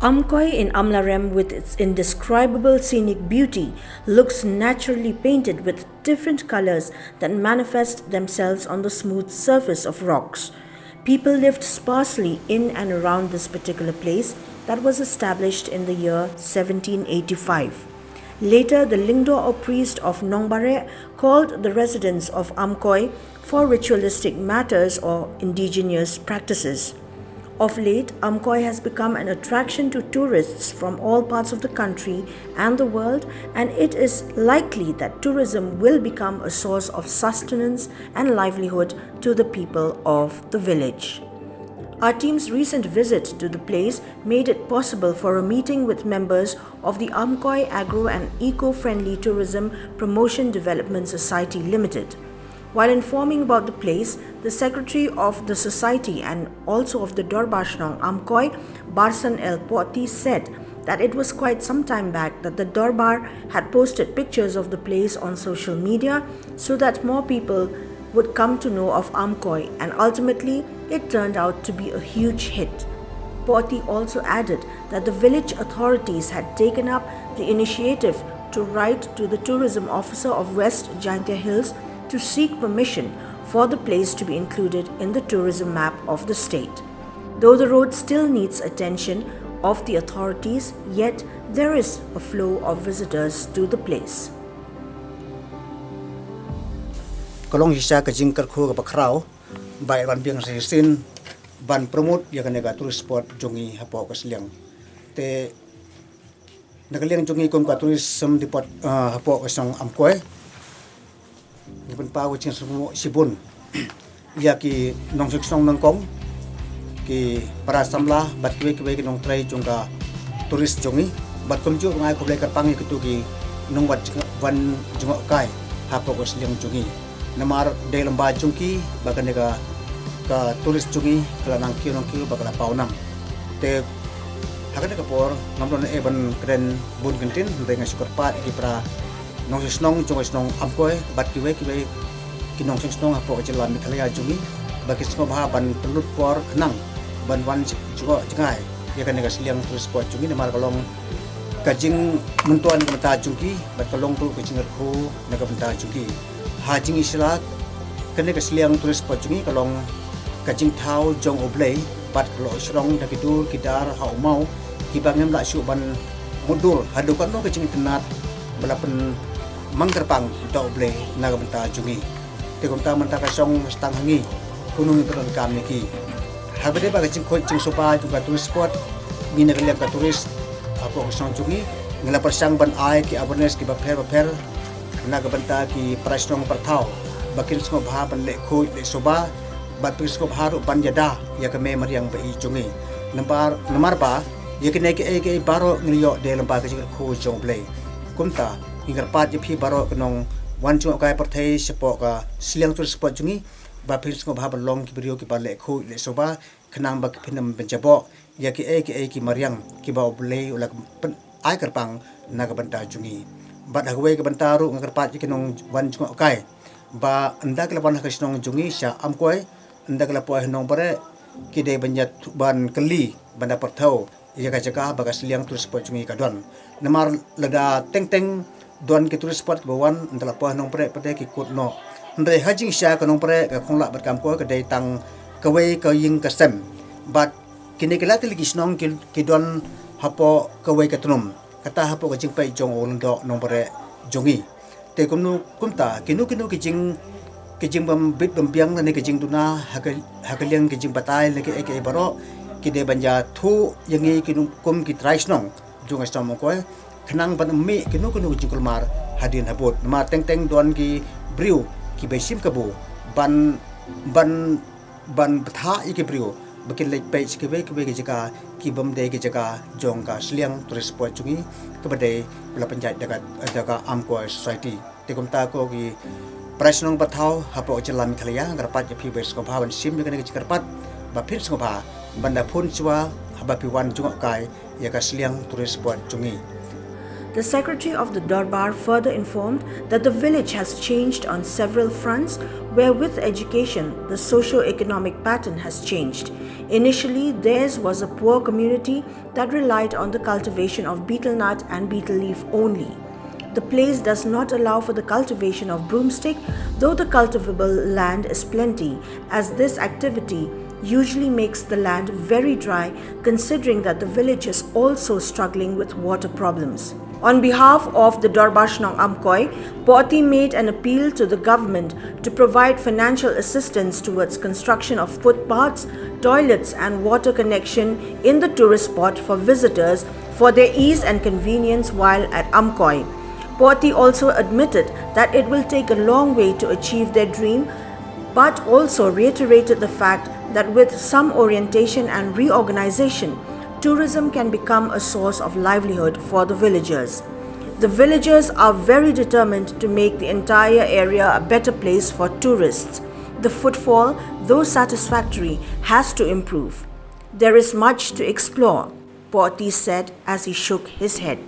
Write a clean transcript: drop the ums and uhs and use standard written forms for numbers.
Amkoi in Amlarem, with its indescribable scenic beauty, looks naturally painted with different colors that manifest themselves on the smooth surface of rocks. People lived sparsely in and around this particular place that was established in the year 1785. Later, the Lyngdoh priest of Nongbareh called the residents of Amkoi for ritualistic matters or indigenous practices. Of late, Amkoi has become an attraction to tourists from all parts of the country and the world, and it is likely that tourism will become a source of sustenance and livelihood to the people of the village. Our team's recent visit to the place made it possible for a meeting with members of the Amkoi Agro and Eco-Friendly Tourism Promotion Development Society Limited. While informing about the place, the secretary of the society and also of the Dorbashnong Amkoi, Barsan El Poti, said that it was quite some time back that the Dorbar had posted pictures of the place on social media so that more people would come to know of Amkoi, and ultimately it turned out to be a huge hit. Poti also added that the village authorities had taken up the initiative to write to the tourism officer of West Jaintia Hills to seek permission for the place to be included in the tourism map of the state. Though the road still needs attention of the authorities, yet there is a flow of visitors to the place. Kolong hisa ka jingkar khu ka bakrao bai ban biang sin ban promote ya kanega tourist spot jongi hapo ka sliang te nagaliang jongi kon ka tourism depot hapo ka song Amkoi given pawo ching sibun ya ki nong song nang kong ki para samla bat kwe ki nong trai jonga tourist jongi bat kom ju ngai ko ka pangi ki tu ki nong wat van jonga kai hapo ka sliang jongi namar de lamba chungki bagane ka tourist chungi kala nang kio bagala paunam te hagane ka por namron e ban kren bun kentin dengan sukar pat ki pra nong snong chung snong Amkoi bat kiwe ki nong snong apo ka jalan mikhalaya chungi bagi sngo bha ban pelut por khnang ban wan chugo jangai ya kan ka siliang tourist spot chungi namar kalong kajing muntuan ka mata chungki bat kalong tu ka jingar khu na ka mata chungki hajing islat kene ka sliang tourist spot chungi kalong kajing thau jong oblei pat lo shrong da kidur kidar hau mau kibangem la shu ban mudur hadukan no kajing tenat balapan mangkerpang da oblei na ka benta chungi te komta manta ka song stang hangi kunung peron kam niki habede ba kajing khoi ching sopa juga tourist spot ngina kaliang ka tourist apo ka song chungi ngala persang ban ai ki awareness ki ba pher nagabanta ki prashnong parthau bakin sko bha ban le khoi le soba bat sko bharu ban yada ya ka me mariang ba i chungi namar ba ye ke ne ke baro ngriyo de lamba ka jing kho jong ble kumta ingar pat ye phi baro knong wan chu kai parthai sepo ka sliang tur spot chungi ba phir sko bha ban long ki brio ki ba le khoi le soba khnang ba phinam ben jabo ya ke ki mariang ki ba ble ulak ai karpang nagabanta chungi bat hagwe ke bantaru ngarpat ki nong wan chung kai ba anda ke lawan hakis nong jungi sha Amkoi anda ke lapoh Nongbareh ki de banjat ban keli banda perthau ya ka jaka bagas liang tourist spot jungi ka don namar lada teng don ke tourist spot bawan anda lapoh Nongbareh pade ki kut no ndai hajing sha ka Nongbareh ka khongla bat kam ko ka de tang kawe ka ying ka sem bat kini ke latili ki snong ki don hapo kawe ka trum kata hapo ka jing pai jong Lyngdoh Nongbareh jongi te kumta kinu ki jing bam bit bam biang ne ki jing tuna hakaliang ki jing batai le ke baro ki de banja thu yangi kinu kum ki trai snong jong astam ko khnang ban mi kinu jing kulmar hadin habot ma teng don ki briu ki besim kabu ban tha ki briu bakin lek pai sikwe ki jaka ki bam de ki jaka jong ka sliang tourist spot chungi kebade bela panjat daga Amkoi society te komta ko ki prasnong bathau hapo jalan mikhalaya ngarpat je phi bes ko bhawan sim de ki karpat ba phir sko bha banda phun chwa haba pi wan jung kai ya ka sliang tourist spot chungi. The secretary of the Darbar further informed that the village has changed on several fronts, where with education, the socio-economic pattern has changed. Initially, theirs was a poor community that relied on the cultivation of betel nut and betel leaf only. The place does not allow for the cultivation of broomstick, though the cultivable land is plenty, as this activity usually makes the land very dry, considering that the village is also struggling with water problems. On behalf of the Darbar Shillong Amkoi, Poti made an appeal to the government to provide financial assistance towards construction of footpaths, toilets and water connection in the tourist spot for visitors for their ease and convenience while at Amkoi. Poti also admitted that it will take a long way to achieve their dream, but also reiterated the fact that with some orientation and reorganization, tourism can become a source of livelihood for the villagers. The villagers are very determined to make the entire area a better place for tourists. The footfall, though satisfactory, has to improve. There is much to explore, Poti said as he shook his head.